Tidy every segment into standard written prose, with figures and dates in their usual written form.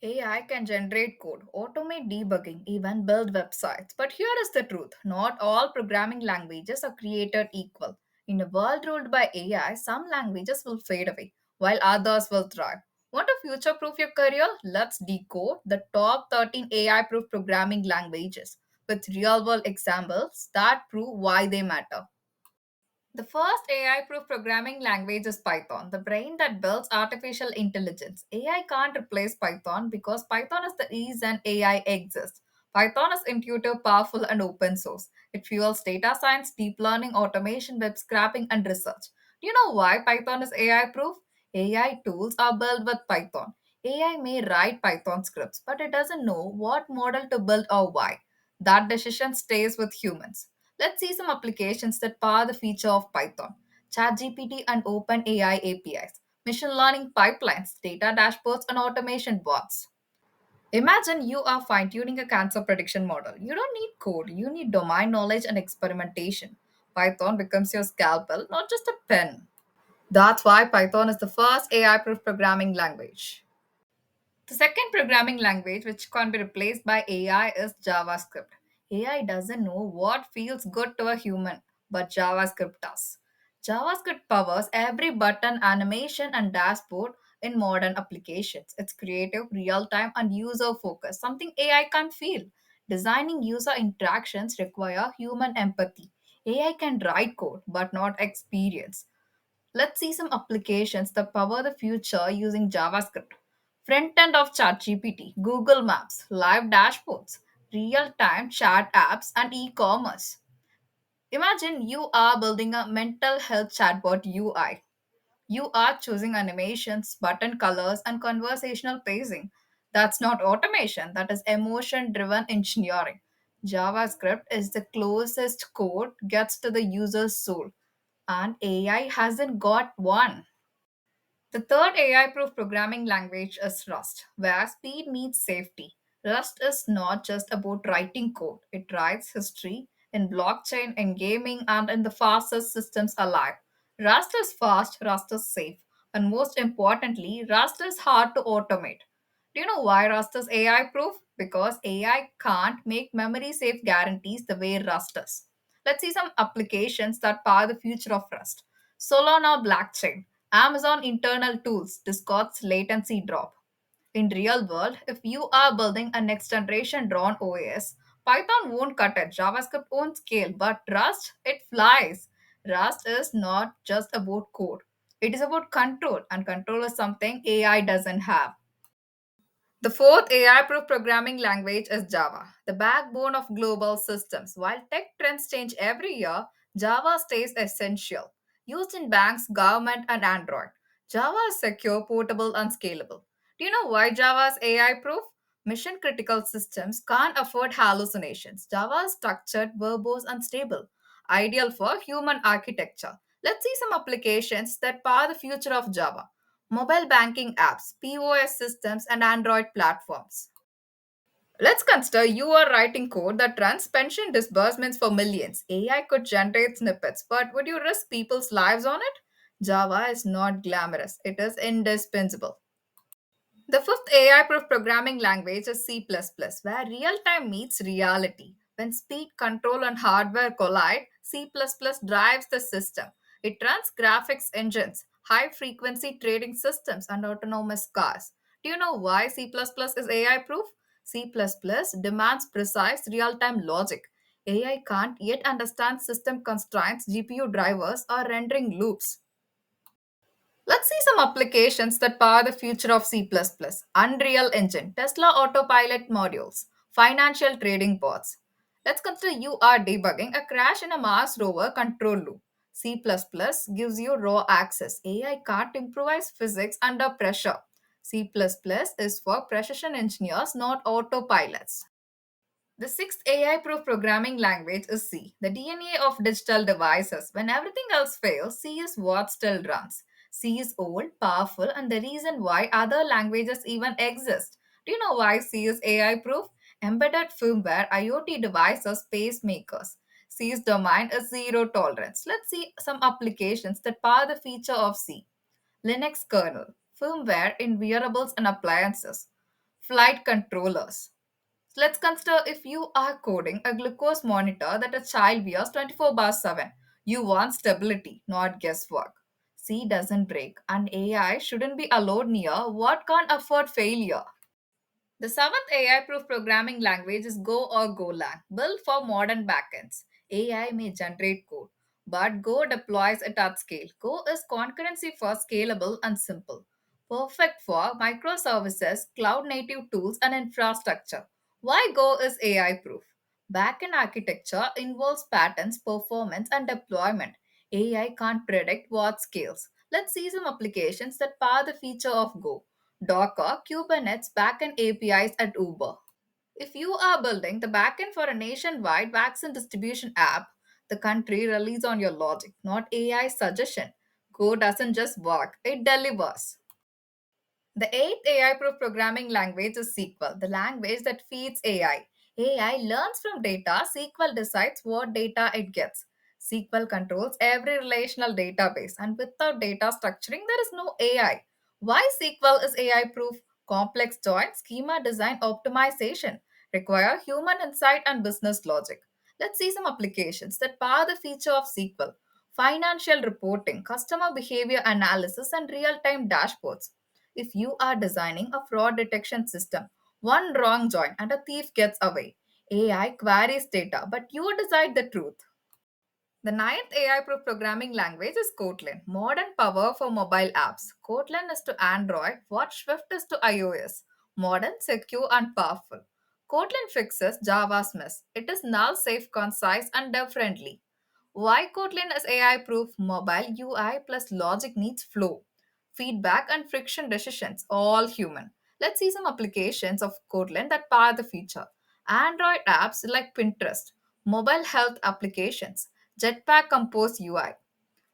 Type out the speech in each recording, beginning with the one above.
AI can generate code, automate debugging, even build websites. But here is the truth, not all programming languages are created equal. In a world ruled by AI, some languages will fade away, while others will thrive. Want to future proof your career? Let's decode the top 13 AI proof programming languages with real world examples that prove why they matter. The first AI proof programming language is Python, the brain that builds artificial intelligence. AI can't replace Python because Python is the reason AI exists. Python is intuitive, powerful, and open source. It fuels data science, deep learning, automation, web scraping, and research. Do you know why Python is AI proof? AI tools are built with Python. AI may write Python scripts, but it doesn't know what model to build or why. That decision stays with humans. Let's see some applications that power the feature of Python. ChatGPT and OpenAI APIs, machine learning pipelines, data dashboards, and automation bots. Imagine you are fine tuning a cancer prediction model. You don't need code, you need domain knowledge and experimentation. Python becomes your scalpel, not just a pen. That's why Python is the first AI proof programming language. The second programming language which can be replaced by AI is JavaScript. AI doesn't know what feels good to a human, but JavaScript does. JavaScript powers every button, animation, and dashboard in modern applications. It's creative, real time, and user focused, something AI can't feel. Designing user interactions require human empathy. AI can write code, but not experience. Let's see some applications that power the future using JavaScript. Front end of ChatGPT, Google Maps, live dashboards, real time chat apps, and e commerce. Imagine you are building a mental health chatbot UI. You are choosing animations, button colors, and conversational pacing. That's not automation, that is emotion driven engineering. JavaScript is the closest code gets to the user's soul, and AI hasn't got one. The third AI proof programming language is Rust, where speed meets safety. Rust is not just about writing code, it writes history in blockchain, in gaming, and in the fastest systems alive. Rust is fast, Rust is safe, and most importantly, Rust is hard to automate. Do you know why Rust is AI proof? Because AI can't make memory safe guarantees the way Rust does. Let's see some applications that power the future of Rust. Solana blockchain, Amazon internal tools, Discord's latency drop. In real world, if you are building a next generation drone OS, Python won't cut it, JavaScript won't scale, but Rust, it flies. Rust is not just about code. It is about control, and control is something AI doesn't have. The fourth AI proof programming language is Java, the backbone of global systems. While tech trends change every year, Java stays essential. Used in banks, government, and Android. Java is secure, portable, and scalable. Do you know why Java is AI proof? Mission critical systems can't afford hallucinations. Java is structured, verbose, and stable, ideal for human architecture. Let's see some applications that power the future of Java. Mobile banking apps, POS systems, and Android platforms. Let's consider you are writing code that runs pension disbursements for millions. AI could generate snippets, but would you risk people's lives on it? Java is not glamorous, it is indispensable. The fifth AI proof programming language is C, where real time meets reality. When speed, control, and hardware collide, C drives the system. It runs graphics engines, high frequency trading systems, and autonomous cars. Do you know why C is AI proof? C demands precise real time logic. AI can't yet understand system constraints, GPU drivers, or rendering loops. Let's see some applications that power the future of C++. Unreal Engine, Tesla Autopilot modules, financial trading bots. Let's consider you are debugging a crash in a Mars rover control loop. C++ gives you raw access. AI can't improvise physics under pressure. C++ is for precision engineers, not autopilots. The sixth AI proof programming language is C, the DNA of digital devices. When everything else fails, C is what still runs. C is old, powerful, and the reason why other languages even exist. Do you know why C is AI proof? Embedded firmware, IoT devices, pacemakers. C's domain is zero tolerance. Let's see some applications that power the feature of C. Linux kernel, firmware in wearables and appliances. flight controllers. Let's consider if you are coding a glucose monitor that a child wears 24 by 7. You want stability, not guesswork. C doesn't break, and AI shouldn't be allowed near what can't afford failure. The seventh AI proof programming language is Go or Golang, built for modern backends. AI may generate code, but Go deploys it at scale. Go is concurrency for scalable and simple, perfect for microservices, cloud native tools, and infrastructure. Why Go is AI proof? Backend architecture involves patterns, performance, and deployment. AI can't predict what scales. Let's see some applications that power the feature of Go. Docker, Kubernetes, backend APIs at Uber. If you are building the backend for a nationwide vaccine distribution app, the country relies on your logic, not AI suggestion. Go doesn't just work, it delivers. The eighth AI proof programming language is SQL, the language that feeds AI. AI learns from data, SQL decides what data it gets. SQL controls every relational database, and without data structuring, there is no AI. Why SQL is AI proof? Complex join, schema design, optimization require human insight and business logic. Let's see some applications that power the feature of SQL: financial reporting, customer behavior analysis, and real time dashboards. If you are designing a fraud detection system, one wrong join and a thief gets away. AI queries data, but you decide the truth. The ninth AI proof programming language is Kotlin, modern power for mobile apps. Kotlin is to Android what Swift is to iOS, modern, secure, and powerful. Kotlin fixes Java's mess. It is null safe, concise, and dev friendly. Why Kotlin is AI proof? Mobile UI plus logic needs flow, feedback, and friction decisions, all human. Let's see some applications of Kotlin that power the feature. Android apps like Pinterest, mobile health applications, Jetpack Compose UI.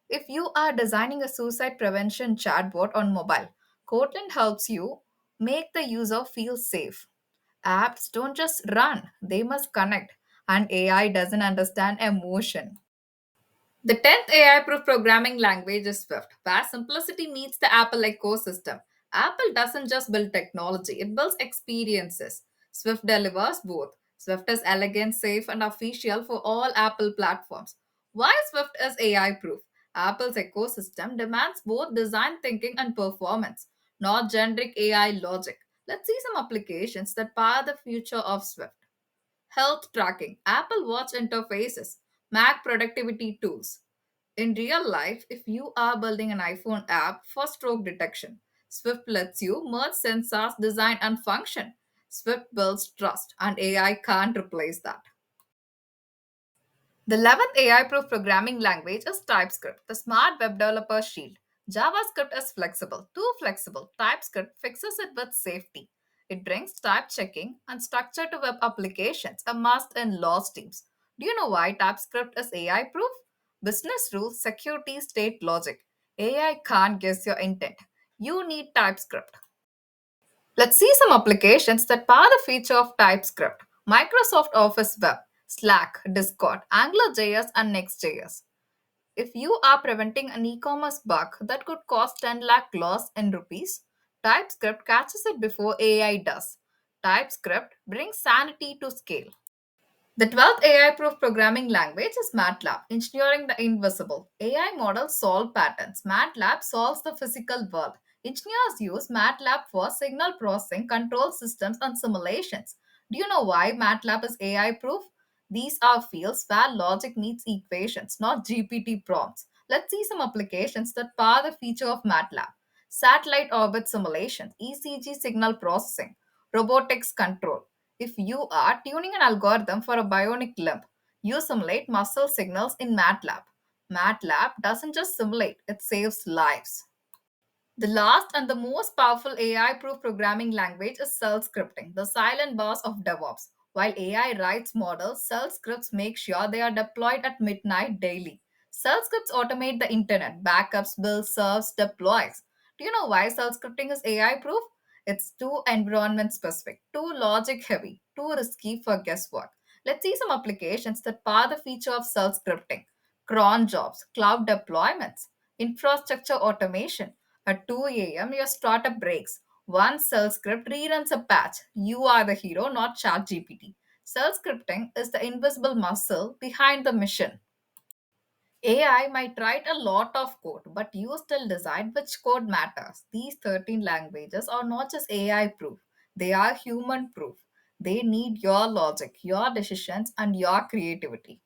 If you are designing a suicide prevention chatbot on mobile, Kotlin helps you make the user feel safe. Apps don't just run, they must connect, and AI doesn't understand emotion. The 10th AI proof programming language is Swift, where simplicity meets the Apple ecosystem. Apple doesn't just build technology, it builds experiences. Swift delivers both. Swift is elegant, safe, and official for all Apple platforms. Why Swift is AI proof? Apple's ecosystem demands both design thinking and performance, not generic AI logic. Let's see some applications that power the future of Swift. Health tracking, Apple Watch interfaces, Mac productivity tools. In real life, if you are building an iPhone app for stroke detection, Swift lets you merge sensors, design, and function. Swift builds trust, and AI can't replace that. The 11th AI proof programming language is TypeScript, the smart web developer shield. JavaScript is flexible, too flexible. TypeScript fixes it with safety. It brings type checking and structure to web applications, a must in law teams. Do you know why TypeScript is AI proof? Business rules, security, state logic. AI can't guess your intent. You need TypeScript. Let's see some applications that power the feature of TypeScript. Microsoft Office Web, Slack, Discord, AngularJS, and Next.js. If you are preventing an e-commerce bug that could cost 10 lakh loss in rupees, TypeScript catches it before AI does. TypeScript brings sanity to scale. The 12th AI proof programming language is MATLAB, engineering the invisible. AI models solve patterns. MATLAB solves the physical world. Engineers use MATLAB for signal processing, control systems, and simulations. Do you know why MATLAB is AI proof? These are fields where logic needs equations, not GPT prompts. Let's see some applications that power the feature of MATLAB. Satellite orbit simulation, ECG signal processing, robotics control. If you are tuning an algorithm for a bionic limb, you simulate muscle signals in MATLAB. MATLAB doesn't just simulate, it saves lives. The last and the most powerful AI proof programming language is cell scripting, the silent boss of DevOps. While AI writes models, cell scripts make sure they are deployed at midnight daily. Cell scripts automate the internet, backups, builds, serves, deploys. Do you know why cell scripting is AI proof? It's too environment specific, too logic heavy, too risky for guesswork. Let's see some applications that power the feature of cell scripting: cron jobs, cloud deployments, infrastructure automation. At 2 a.m., your startup breaks. One cell script reruns a patch. You are the hero, not ChatGPT. Cell scripting is the invisible muscle behind the mission. AI might write a lot of code, but you still decide which code matters. These 13 languages are not just AI proof, they are human proof. They need your logic, your decisions, and your creativity.